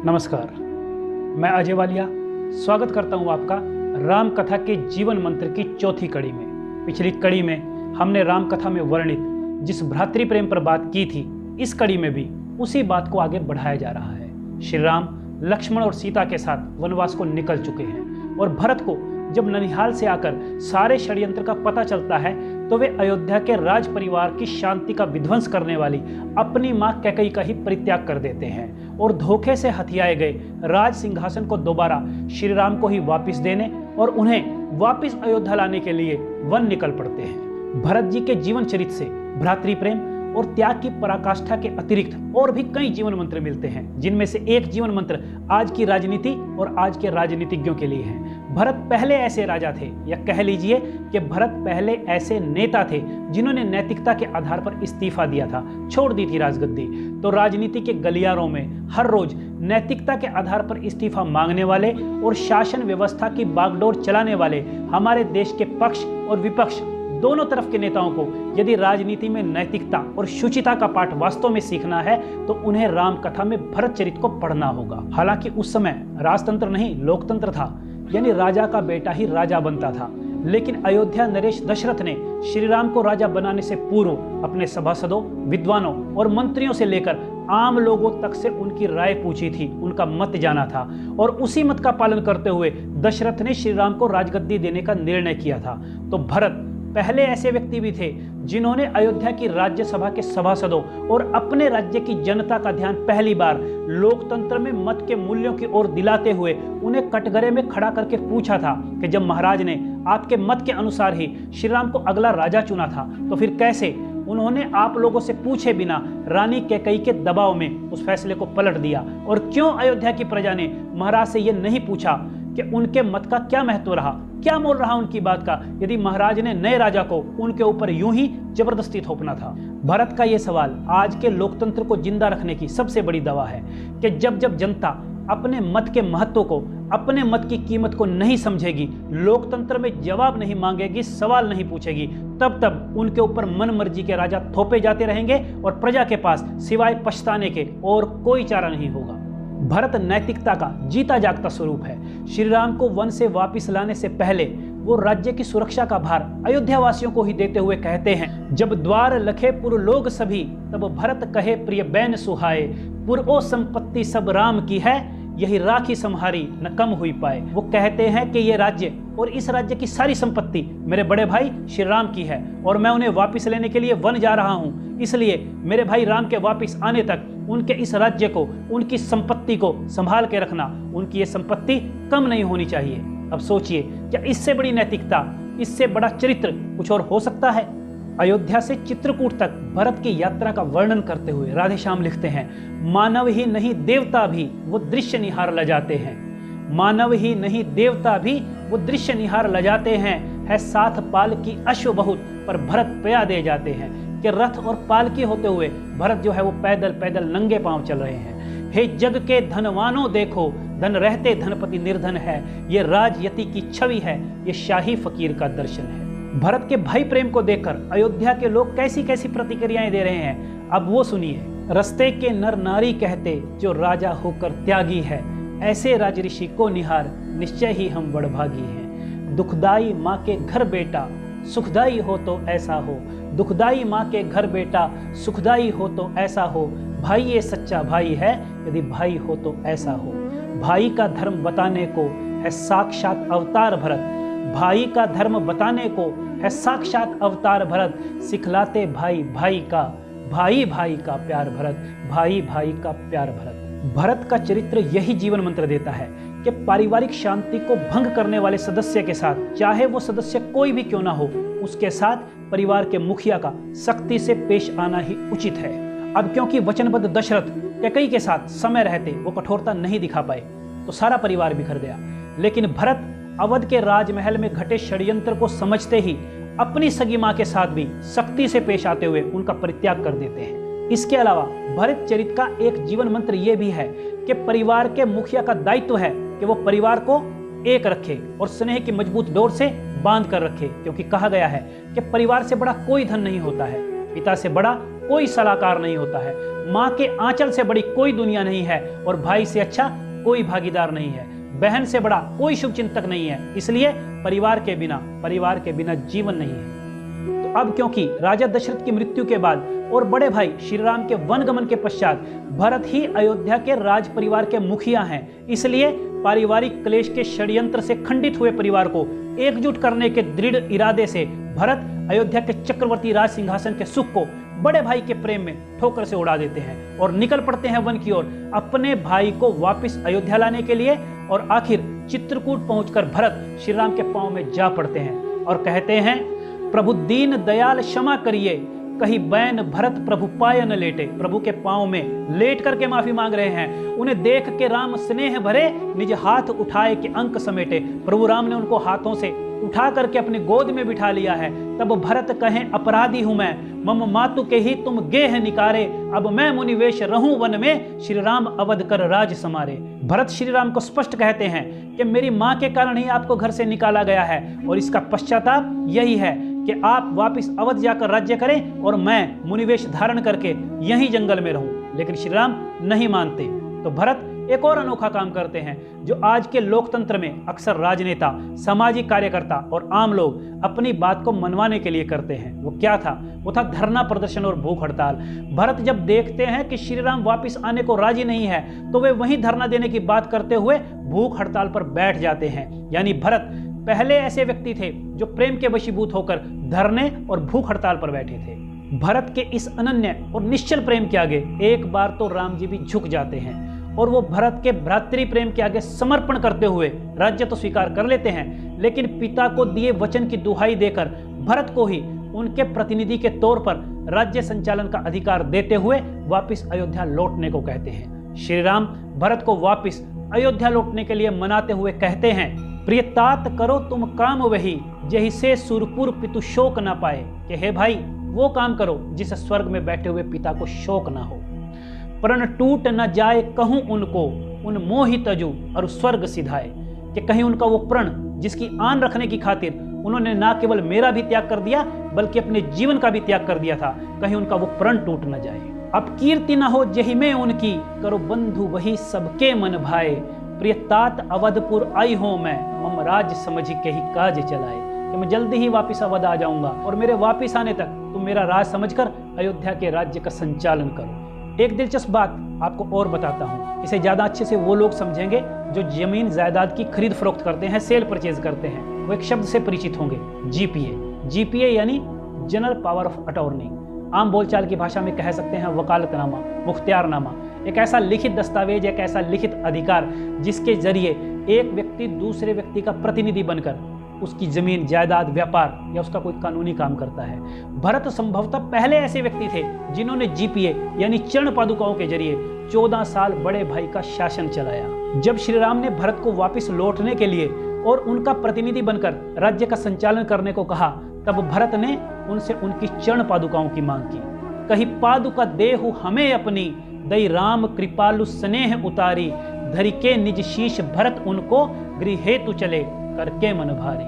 नमस्कार, मैं अजय वालिया स्वागत करता हूं आपका राम कथा के जीवन मंत्र की चौथी कड़ी में। पिछली कड़ी में हमने राम कथा में वर्णित जिस भ्रातृ प्रेम पर बात की थी, इस कड़ी में भी उसी बात को आगे बढ़ाया जा रहा है। श्री राम लक्ष्मण और सीता के साथ वनवास को निकल चुके हैं और भरत को जब ननिहाल से आकर सारे षड्यंत्र का पता चलता है तो वे अयोध्या के राज परिवार की शांति का विध्वंस करने वाली अपनी मां कैकेयी का ही परित्याग कर देते हैं और धोखे से हथियाए गए राज सिंहासन को दोबारा श्री राम को ही वापस देने और उन्हें वापस अयोध्या लाने के लिए वन निकल पड़ते हैं। भरत जी के जीवन चरित्र से भ्रातृ प्रेम और त्याग की पराकाष्ठा के अतिरिक्त और भी कई जीवन मंत्र मिलते हैं, जिनमें से एक जीवन मंत्र आज की राजनीति और आज के राजनीतिज्ञों के लिए है। भरत पहले ऐसे राजा थे, या कह लीजिए कि भरत पहले ऐसे नेता थे जिन्होंने नैतिकता के आधार पर इस्तीफा दिया था, छोड़ दी थी राजगद्दी। तो राजनीति के गलियारों में हर रोज नैतिकता के आधार पर इस्तीफा मांगने वाले और शासन व्यवस्था की बागडोर चलाने वाले हमारे देश के पक्ष और विपक्ष दोनों तरफ के नेताओं को यदि राजनीति में नैतिकता और शुचिता का पाठ वास्तव में सीखना है तो उन्हें राम कथा में भरत चरित्र को पढ़ना होगा। हालांकि उस समय राजतंत्र नहीं लोकतंत्र था, यानी राजा का बेटा ही राजा बनता था। लेकिन अयोध्या नरेश दशरथ ने श्री राम को राजा बनाने से पूर्व अपने सभासदों, विद्वानों और मंत्रियों से लेकर आम लोगों तक से उनकी राय पूछी थी, उनका मत जाना था और उसी मत का पालन करते हुए दशरथ ने श्री राम को राजगद्दी देने का निर्णय किया था। तो भरत पहले ऐसे व्यक्ति भी थे जिन्होंने अयोध्या की राज्यसभा के सभासदों और अपने राज्य की जनता का ध्यान पहली बार लोकतंत्र में मत के मूल्यों की ओर दिलाते हुए उन्हें कटघरे में खड़ा करके पूछा था कि जब महाराज ने आपके मत के अनुसार ही श्री राम को अगला राजा चुना था तो फिर कैसे उन्होंने आप लोगों से पूछे बिना रानी कैकेयी के दबाव में उस फैसले को पलट दिया, और क्यों अयोध्या की प्रजा ने महाराज से यह नहीं पूछा कि उनके मत का क्या महत्व रहा, क्या मोल रहा उनकी बात का, यदि महाराज ने नए राजा को उनके ऊपर यूं ही जबरदस्ती थोपना था। भरत का यह सवाल आज के लोकतंत्र को जिंदा रखने की सबसे बड़ी दवा है कि जब जब जनता अपने मत के महत्व को, अपने मत की कीमत को नहीं समझेगी, लोकतंत्र में जवाब नहीं मांगेगी, सवाल नहीं पूछेगी, तब तब उनके ऊपर मनमर्जी के राजा थोपे जाते रहेंगे और प्रजा के पास सिवाय पछताने के और कोई चारा नहीं होगा। भरत नैतिकता का जीता जागता स्वरूप है। श्री राम को वन से वापस लाने से पहले वो राज्य की सुरक्षा का भार अयोध्या वासियों को ही देते हुए कहते हैं, जब द्वार लखे पुर लोग सभी, तब भरत कहे प्रिय बैन सुहाए, पुर ओ संपत्ति सब राम की है, यही राखी सम्हारी न कम हुई पाए। वो कहते हैं कि ये राज्य और इस राज्य की सारी संपत्ति मेरे बड़े भाई श्री राम की है और मैं उन्हें वापस लेने के लिए वन जा रहा हूँ, इसलिए मेरे भाई राम के वापस आने तक उनके इस राज्य को, उनकी संपत्ति को संभाल के रखना, उनकी ये संपत्ति कम नहीं होनी चाहिए। अब सोचिए, क्या इससे बड़ी नैतिकता, इससे बड़ा चरित्र कुछ और हो सकता है? अयोध्या से चित्रकूट तक भरत की यात्रा का वर्णन करते हुए राधेश्याम लिखते हैं, मानव ही नहीं देवता भी वो दृश्य निहार लजाते हैं, मानव ही नहीं देवता भी वो दृश्य निहार लजाते हैं, है साथ पाल की अश्व बहुत पर भरत पया दे जाते हैं। कि रथ और पालकी होते हुए भरत जो है वो पैदल पैदल नंगे पांव चल रहे हैं। हे जग के धनवानों देखो, धन रहते धनपति निर्धन है, ये राजयति की छवि है, ये शाही फकीर का दर्शन है। भरत के भाई प्रेम को देखकर अयोध्या के लोग कैसी कैसी प्रतिक्रियाएं दे रहे हैं, अब वो सुनिए। रस्ते के नर नारी कहते जो राजा होकर त्यागी है, ऐसे राज ऋषि को निहार निश्चय ही हम बड़भागी हैं। दुखदाई माँ के घर बेटा सुखदाई हो तो ऐसा हो, दुखदाई माँ के घर बेटा सुखदाई हो तो ऐसा हो, भाई ये सच्चा भाई है यदि भाई हो तो ऐसा हो। भाई का धर्म बताने को है साक्षात अवतार भरत, भाई का धर्म बताने को है साक्षात अवतार भरत, सिखलाते भाई भाई का, भाई भाई का प्यार भरत, भाई भाई का प्यार भरत। भरत का चरित्र यही जीवन मंत्र देता है कि पारिवारिक शांति को भंग करने वाले सदस्य के साथ, चाहे वो सदस्य कोई भी क्यों ना हो, उसके साथ परिवार के मुखिया का सख्ती से पेश आना ही उचित है। अब क्योंकि वचनबद्ध दशरथ कैकेयी के साथ समय रहते वो कठोरता नहीं दिखा पाए तो सारा परिवार बिखर गया, लेकिन भरत अवध के राजमहल में घटे षड्यंत्र को समझते ही अपनी सगी मां के साथ भी सख्ती से पेश आते हुए उनका परित्याग कर देते हैं। इसके अलावा भरत चरित्र का एक जीवन मंत्र यह भी है कि परिवार के मुखिया का दायित्व है कि वो परिवार को एक रखे और स्नेह की मजबूत डोर से बांध कर रखे, क्योंकि कहा गया है कि परिवार से बड़ा कोई धन नहीं होता है, पिता से बड़ा कोई सलाहकार नहीं होता है, माँ के आंचल से बड़ी कोई दुनिया नहीं है और भाई से अच्छा कोई भागीदार नहीं है, बहन से बड़ा कोई शुभचिंतक नहीं है। इसलिए परिवार के बिना जीवन नहीं है। तो अब क्योंकि राजा दशरथ की मृत्यु के बाद और बड़े भाई श्री राम के वनगमन के पश्चात भरत ही अयोध्या के राज परिवार के मुखिया हैं, इसलिए पारिवारिक क्लेश के षड्यंत्र से खंडित हुए परिवार को एकजुट करने के दृढ़ इरादे से भरत अयोध्या के चक्रवर्ती राज सिंहासन के सुख को बड़े भाई के प्रेम में ठोकर से उड़ा देते हैं और निकल पड़ते हैं वन की ओर अपने भाई को वापस अयोध्या लाने के लिए। और आखिर चित्रकूट पहुंचकर भरत श्री राम के पांव में जा पड़ते हैं और कहते हैं, प्रभु दीन दयाल क्षमा करिए, कहीं बैन भरत प्रभु पाय न लेटे। प्रभु के पांव में लेट करके माफी मांग रहे हैं। उन्हें देख के राम स्नेह भरे निज हाथ उठाए के अंक समेटे। प्रभु राम ने उनको हाथों से उठा करके अपनी गोद में बिठा लिया है। तब भरत कहें, अपराधी हूं मैं, मम मातु के ही तुम गेह निकारे, अब मैं मुनिवेश रहूं वन में, श्री राम अवध कर राज समारे। भरत श्री राम को स्पष्ट कहते हैं कि मेरी मां के कारण ही आपको घर से निकाला गया है और इसका पश्चाताप यही है कि आप वापस अवध जाकर राज्य करें और मैं मुनिवेश धारण करके यहीं जंगल में रहूं। लेकिन श्री राम नहीं मानते। तो भरत एक और अनोखा काम करते हैं जो आज के लोकतंत्र में अक्सर राजनेता, सामाजिक कार्यकर्ता और आम लोग अपनी बात को मनवाने के लिए करते हैं। वो क्या था? वो था धरना प्रदर्शन और भूख हड़ताल। भरत जब देखते हैं कि श्री राम वापिस आने को राजी नहीं है तो वे वहीं धरना देने की बात करते हुए भूख हड़ताल पर बैठ जाते हैं। यानी भरत पहले ऐसे व्यक्ति थे जो प्रेम के वशीभूत होकर धरने और भूख हड़ताल पर बैठे थे। भरत के इस अनन्य और निश्चल प्रेम के आगे एक बार तो राम जी भी झुक जाते हैं और वो भरत के भ्रातृ प्रेम के आगे समर्पण करते हुए राज्य तो स्वीकार कर लेते हैं, लेकिन पिता को दिए वचन की दुहाई देकर भरत को ही उनके प्रतिनिधि के तौर पर राज्य संचालन का अधिकार देते हुए वापस अयोध्या लौटने को कहते हैं। श्री राम भरत को वापस अयोध्या लौटने के लिए मनाते हुए कहते हैं, प्रियतात करो तुम काम वही, जही से सुरपुर पितु शोक न पाए। कि हे भाई, वो काम करो जिसे स्वर्ग में बैठे हुए पिता को शोक ना हो। प्रण टूट न जाए कहूं उनको, उन मोहि तजु और स्वर्ग सिधाए। कि कहीं उनका वो प्रण जिसकी आन रखने की खातिर उन्होंने ना केवल मेरा भी त्याग कर दिया बल्कि अपने जीवन का भी त्याग कर दिया था, कहीं उनका वो प्रण टूट न जाए। अब कीर्ति न हो जही में उनकी, करो बंधु वही सबके मन भाए। प्रियतात अवधपुर आई हो मैं, मम राज समझ के ही काज चलाए। कि मैं जल्दी ही वापिस अवध आ जाऊंगा और मेरे वापिस आने तक तुम मेरा राज समझकर अयोध्या के राज्य का संचालन करो। एक दिलचस्प बात आपको और बताता हूँ, इसे ज़्यादा अच्छे से वो लोग समझेंगे जो जमीन जायदाद की खरीद फरोख्त करते हैं, सेल परचेज करते हैं। वो एक शब्द से परिचित होंगे, जीपीए। जीपीए यानी जनरल पावर ऑफ अटॉर्नी। आम बोलचाल की भाषा में कह सकते हैं वकालतनामा, मुख्तियारनामा। एक ऐसा लिखित दस्तावेज, एक ऐसा लिखित अधिकार जिसके जरिए एक व्यक्ति दूसरे व्यक्ति का प्रतिनिधि बनकर उसकी जमीन, जायदाद, व्यापार या उसका कोई कानूनी काम करता है। भरत संभवतः पहले ऐसे व्यक्ति थे जिन्होंने जीपीए यानी चरण पादुकाओं के जरिए 14 साल बड़े भाई का शासन चलाया। जब श्री राम ने भरत को वापस लौटने के लिए और उनका प्रतिनिधि बनकर राज्य का संचालन करने को कहा, तब भरत ने उनसे उनकी चरण पादुकाओं की मांग की। कही पादुका देहु हमें अपनी, दई राम कृपालु स्नेह उतारी। धरि के निज शीश भरत उनको, गृह हेतु चले करके मन भारी।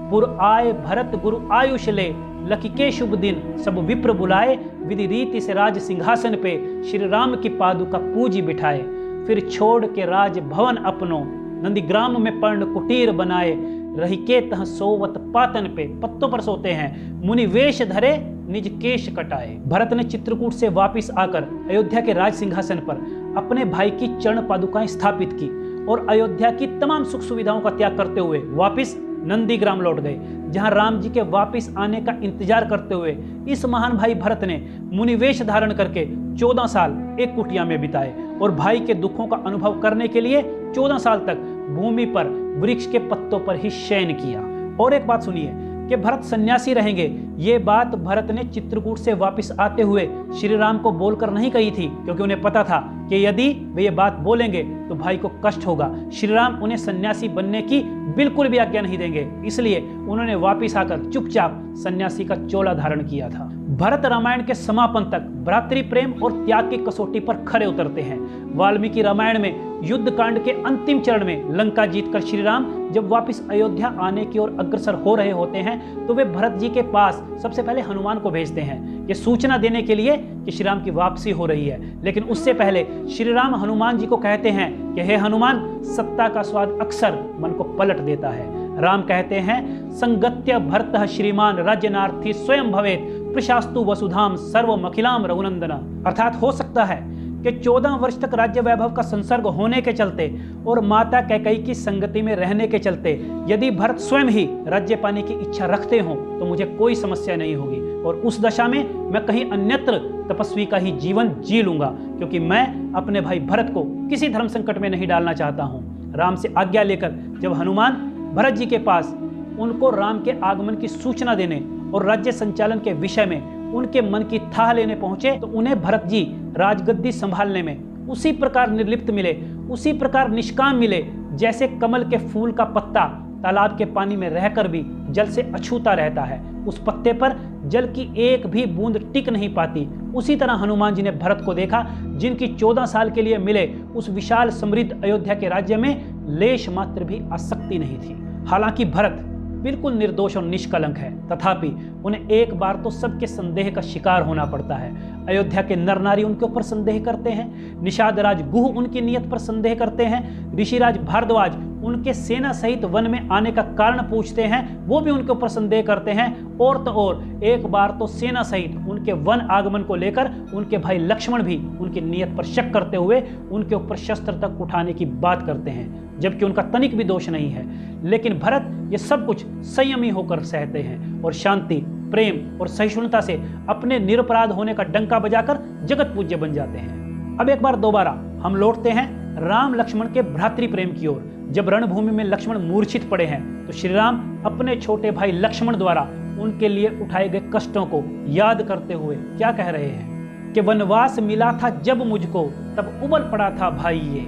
पुर आए भरत गुरु आयुष ले, लखी के शुभ दिन सब विप्र बुलाए। विधि रीति से राज सिंहासन पे, श्री राम की पादुका पूजी बिठाए। फिर छोड़ के राज भवन अपनो, नंदीग्राम में पर्ण कुटीर बनाए। रही के तह सोवत पातन पे, पत्तों पर सोते हैं। मुनि वेश धरे निज केश कटाए। भरत ने चित्रकूट से वापिस आकर अयोध्या के राज सिंहासन पर अपने भाई की चरण पादुकाएं स्थापित की और अयोध्या की तमाम सुख सुविधाओं का त्याग करते हुए वापिस नंदीग्राम लौट गए, जहां राम जी के वापिस आने का इंतजार करते हुए इस महान भाई भरत ने मुनिवेश धारण करके 14 साल एक कुटिया में बिताए और भाई के दुखों का अनुभव करने के लिए 14 साल तक भूमि पर वृक्ष के पत्तों पर ही शयन किया। और एक बात सुनिए कि भरत सन्यासी रहेंगे, ये बात भरत ने चित्रकूट से वापस आते हुए श्री राम को बोलकर नहीं कही थी, क्योंकि उन्हें पता था कि यदि वे ये बात बोलेंगे तो भाई को कष्ट होगा। श्री राम उन्हें सन्यासी बनने की बिल्कुल भी आज्ञा नहीं देंगे, इसलिए उन्होंने वापिस आकर चुपचाप सन्यासी का चोला धारण किया था। भरत रामायण के समापन तक भ्रातृ प्रेम और त्याग की कसौटी पर खरे उतरते हैं। वाल्मीकि रामायण में युद्ध कांड के अंतिम चरण में लंका जीतकर श्री राम जब वापस अयोध्या आने की ओर अग्रसर हो रहे होते हैं तो वे भरत जी के पास सबसे पहले हनुमान को भेजते हैं ये सूचना देने के लिए कि श्री राम की वापसी हो रही है। लेकिन उससे पहले श्री राम हनुमान जी को कहते हैं कि हे हनुमान, सत्ता का स्वाद अक्सर मन को पलट देता है। राम कहते हैं, संगत्य भरतः श्रीमान राज्यनार्थी स्वयं भवेत प्रशास्तु वसुधाम सर्वमखिलाम रघुनंदना। अर्थात हो सकता है कि 14 वर्ष तक राज्य वैभव का संसर्ग होने के चलते और माता कैकेयी की संगति में रहने के चलते यदि भरत स्वयं ही राज्य पाने की इच्छा रखते हो तो मुझे कोई समस्या नहीं होगी और उस दशा में मैं कहीं अन्यत्र तपस्वी का ही जीवन जी लूंगा, क्योंकि मैं अपने भाई भरत को किसी धर्म संकट में नहीं डालना चाहता हूँ। राम से आज्ञा लेकर जब हनुमान भरत जी के पास उनको राम के आगमन की सूचना देने और राज्य संचालन के विषय में उनके मन की थाह लेने पहुंचे तो उन्हें भरत जी राजगद्दी संभालने में उसी प्रकार निर्लिप्त मिले, उसी प्रकार निष्काम मिले जैसे कमल के फूल का पत्ता तालाब के पानी में रहकर भी जल से अछूता रहता है, उस पत्ते पर जल की एक भी बूंद टिक नहीं पाती। उसी तरह हनुमान जी ने भरत को देखा, जिनकी 14 साल के लिए मिले उस विशाल समृद्ध अयोध्या के राज्य में लेश मात्र भी आसक्ति नहीं थी। हालांकि भरत बिल्कुल निर्दोष और निष्कलंक है, तथापि उन्हें एक बार तो सबके संदेह का शिकार होना पड़ता है। अयोध्या के नर नारी उनके ऊपर संदेह करते हैं, निषाद राज गुह उनकी नीयत पर संदेह करते हैं, ऋषिराज भारद्वाज उनके सेना सहित वन में आने का कारण पूछते हैं, वो भी उनके ऊपर संदेह करते हैं। और तो और एक बार तो सेना सहित उनके वन आगमन को लेकर उनके भाई लक्ष्मण भी उनकी नीयत पर शक करते हुए उनके ऊपर शस्त्र तक उठाने की बात करते हैं, जबकि उनका तनिक भी दोष नहीं है। लेकिन भरत ये सब कुछ संयमी होकर सहते हैं और शांति, प्रेम और सहिष्णुता से अपने निरपराध होने का डंका बजाकर जगत पूज्य बन जाते हैं। अब एक बार दोबारा हम लौटते हैं राम लक्ष्मण के भ्रातृ प्रेम की ओर। जब रणभूमि में लक्ष्मण मूर्छित पड़े हैं तो श्री राम अपने छोटे भाई लक्ष्मण द्वारा उनके लिए उठाए गए कष्टों को याद करते हुए क्या कह रहे हैं कि वनवास मिला था जब मुझको तब उबल पड़ा था भाई ये,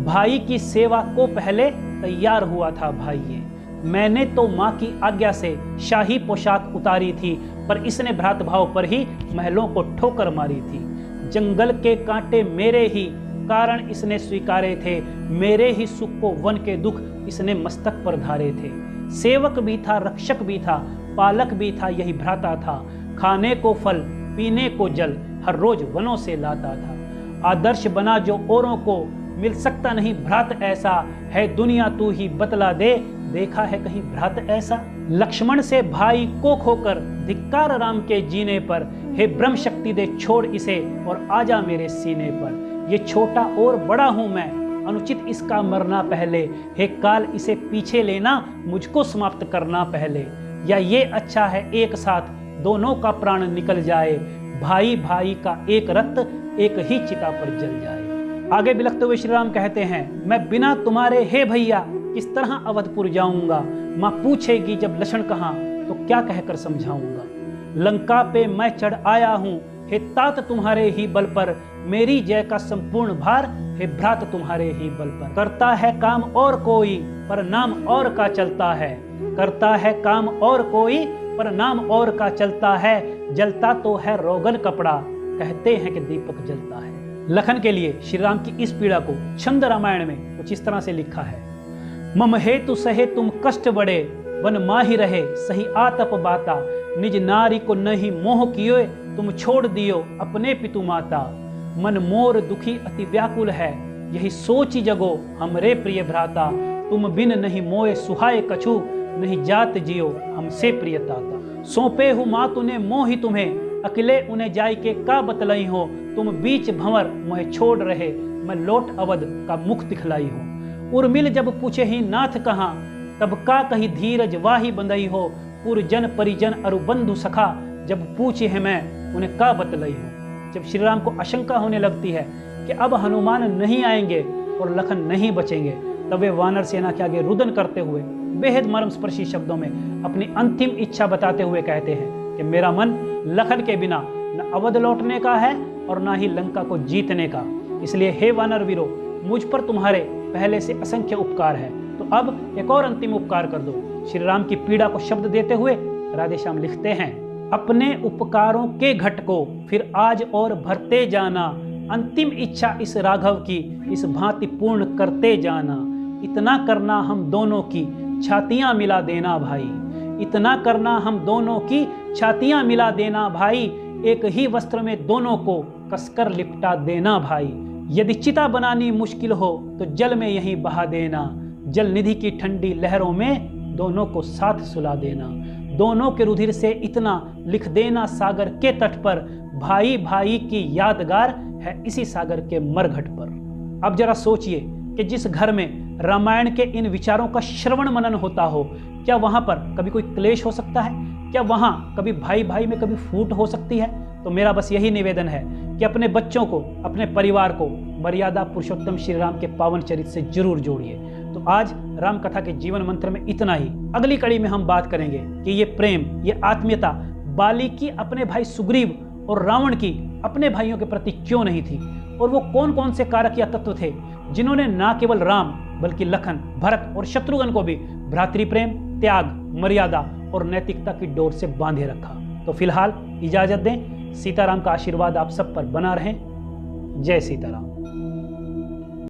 भाई की सेवा को पहले तैयार हुआ था भाई ये। मैंने तो माँ की आज्ञा से शाही पोशाक उतारी थी, पर इसने भ्रातभाव पर ही महलों को ठोकर मारी थी। जंगल के कांटे मेरे ही कारण इसने स्वीकारे थे, मेरे ही सुख को वन के दुख इसने मस्तक पर धारे थे। सेवक भी था, रक्षक भी था, पालक भी था, यही भ्राता था। खाने को फल, पीने को जल, हर रोज वनों से लाता था। आदर्श बना जो औरों को, मिल सकता नहीं भ्रात ऐसा। है दुनिया तू ही बतला दे, देखा है कहीं भ्रात ऐसा। लक्ष्मण से भाई को खोकर धिक्कार राम के जीने पर। हे ब्रह्म शक्ति दे छोड़ इसे और आजा मेरे सीने पर। ये छोटा और बड़ा हूं मैं, अनुचित इसका मरना पहले। हे काल इसे पीछे लेना, मुझको समाप्त करना पहले। या ये अच्छा है एक साथ दोनों का प्राण निकल जाए। भाई भाई का एक रक्त एक ही चिता पर जल जाए। आगे बिलखते हुए श्री राम कहते हैं, मैं बिना तुम्हारे हे भैया किस तरह अवधपुर जाऊंगा। माँ पूछेगी जब लक्षण कहाँ तो क्या कहकर समझाऊंगा। लंका पे मैं चढ़ आया हूँ, हे तात तुम्हारे ही बल पर। मेरी जय का संपूर्ण भार, हे भ्रात तुम्हारे ही बल पर। करता है काम और कोई, पर नाम और का चलता है। करता है काम और कोई, पर नाम और का चलता है। जलता तो है रोगन कपड़ा, कहते हैं कि दीपक जलता है। लखन के लिए श्री राम की इस पीड़ा को छंद रामायण में कुछ इस तरह से लिखा है। मम हेतु सहे तुम कष्ट बड़े, वन माही रहे सही आतप बाता। निज नारी को नहीं मोह कियो, तुम छोड़ दियो अपने पितु माता। मन मोर दुखी अति व्याकुल है, यही सोची जगो हमरे प्रिय भ्राता। तुम बिन नहीं मोए सुहाए कछु, नहीं जात जियो हमसे प्रिय ताता। सौंपे हूँ माँ तूने मोहि तुम्हें, अकेले उन्हें जाय के का बतलाई हो। तुम बीच भंवर मोहे छोड़ रहे, मैं लौट अवध का मुख दिखलाई हो। उर्मिल जब पूछे ही नाथ कहाँ, तब का कही धीरज वाही बंधई हो। पुरजन परिजन अरु बंधु सखा, जब पूछे है मैं उन्हें का बतलाई हो। जब श्री राम को आशंका होने लगती है कि अब हनुमान नहीं आएंगे और लखन नहीं बचेंगे, तब वे वानर सेना के आगे रुदन करते हुए बेहद मर्मस्पर्शी शब्दों में अपनी अंतिम इच्छा बताते हुए कहते हैं कि मेरा मन लखन के बिना न अवध लौटने का है और न ही लंका को जीतने का। इसलिए हे वानर वीरो, मुझ पर तुम्हारे पहले से असंख्य उपकार है, तो अब एक और अंतिम उपकार कर दो। श्री राम की पीड़ा को शब्द देते हुए राधेश्याम लिखते हैं, अपने उपकारों के घट को फिर आज और भरते जाना। अंतिम इच्छा इस राघव की इस भांति पूर्ण करते जाना। इतना करना हम दोनों की छातियां मिला देना भाई, इतना करना हम दोनों की छातियां मिला देना भाई, एक ही वस्त्र में दोनों को कसकर लिपटा देना भाई। यदि चिता बनानी मुश्किल हो तो जल में यहीं बहा देना, जल निधि की ठंडी लहरों में दोनों को साथ सुला देना। दोनों के रुधिर से इतना लिख देना सागर के तट पर, भाई भाई की यादगार है इसी सागर के मरघट पर। अब जरा सोचिए कि जिस घर में रामायण के इन विचारों का श्रवण मनन होता हो, क्या वहां पर कभी कोई क्लेश हो सकता है? क्या वहां कभी भाई भाई में कभी फूट हो सकती है? तो मेरा बस यही निवेदन है कि अपने बच्चों को, अपने परिवार को मर्यादा पुरुषोत्तम श्री राम के पावन चरित्र से जरूर जोड़िए। तो आज राम कथा के जीवन मंत्र में इतना ही। अगली कड़ी में हम बात करेंगे कि ये प्रेम, ये आत्मीयता बाली की अपने भाई सुग्रीव और रावण की अपने भाइयों के प्रति क्यों नहीं थी, और वो कौन कौन से कारक या तत्व थे जिन्होंने न केवल राम बल्कि लखन, भरत और शत्रुघ्न को भी भ्रातृप्रेम, त्याग, मर्यादा और नैतिकता की डोर से बांधे रखा। तो फिलहाल इजाजत दें। सीताराम का आशीर्वाद आप सब पर बना रहे। जय सीताराम।